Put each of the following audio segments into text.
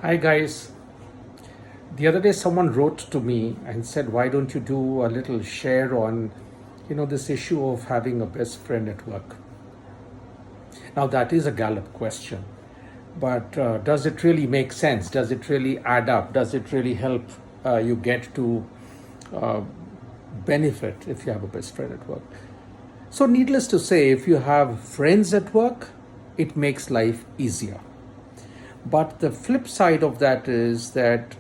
Hi guys. The other day someone wrote to me and said, why don't you do a little share on, this issue of having a best friend at work? Now that is a Gallup question, but does it really make sense? Does it really add up? Does it really help you get to benefit if you have a best friend at work? So needless to say, if you have friends at work, it makes life easier. But the flip side of that is that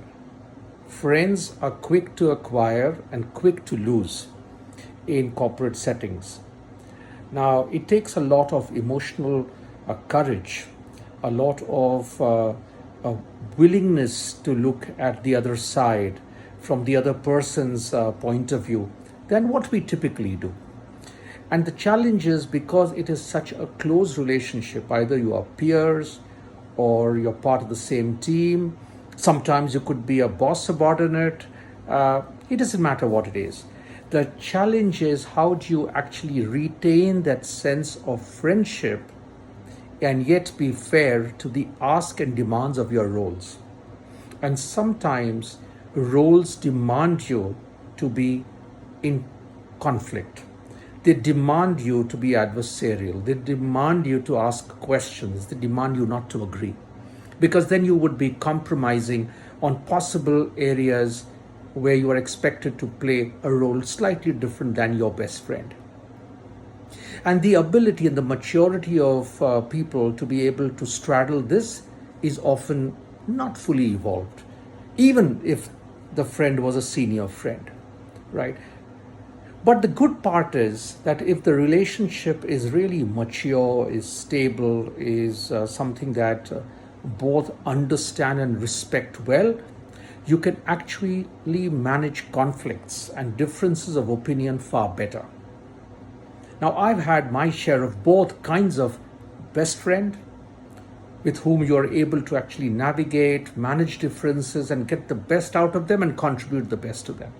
friends are quick to acquire and quick to lose in corporate settings. Now, it takes a lot of emotional courage, a lot of willingness to look at the other side from the other person's point of view than what we typically do. And the challenge is because it is such a close relationship, either you are peers or you're part of the same team. Sometimes you could be a boss subordinate. It doesn't matter what it is. The challenge is how do you actually retain that sense of friendship and yet be fair to the ask and demands of your roles. And sometimes roles demand you to be in conflict. They demand you to be adversarial. They demand you to ask questions. They demand you not to agree. Because then you would be compromising on possible areas where you are expected to play a role slightly different than your best friend. And the ability and the maturity of people to be able to straddle this is often not fully evolved, even if the friend was a senior friend, right? But the good part is that if the relationship is really mature, is stable, is something that both understand and respect well, you can actually manage conflicts and differences of opinion far better. Now, I've had my share of both kinds of best friend with whom you are able to actually navigate, manage differences, and get the best out of them and contribute the best to them.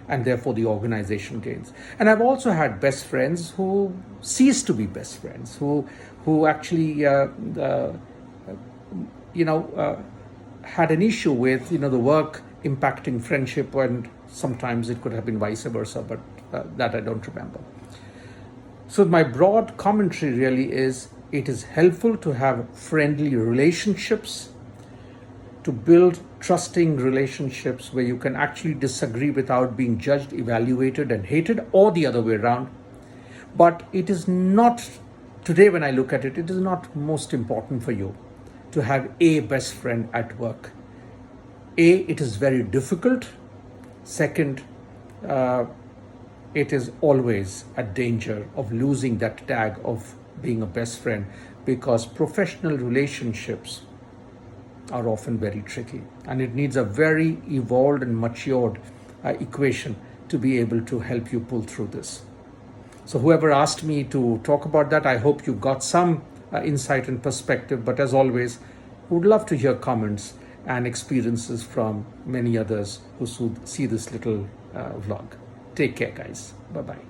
And therefore the organization gains. And I've also had best friends who cease to be best friends, who actually had an issue with the work impacting friendship, and sometimes it could have been vice versa, but that I don't remember. So my broad commentary really is it is helpful to have friendly relationships, to build trusting relationships where you can actually disagree without being judged, evaluated, and hated, or the other way around. But it is not, today when I look at it, it is not most important for you to have a best friend at work. A, it is very difficult. Second, it is always a danger of losing that tag of being a best friend, because professional relationships are often very tricky, and it needs a very evolved and matured equation to be able to help you pull through this. So whoever asked me to talk about that, I hope you got some insight and perspective, but as always, would love to hear comments and experiences from many others who see this little vlog. Take care, guys. Bye-bye.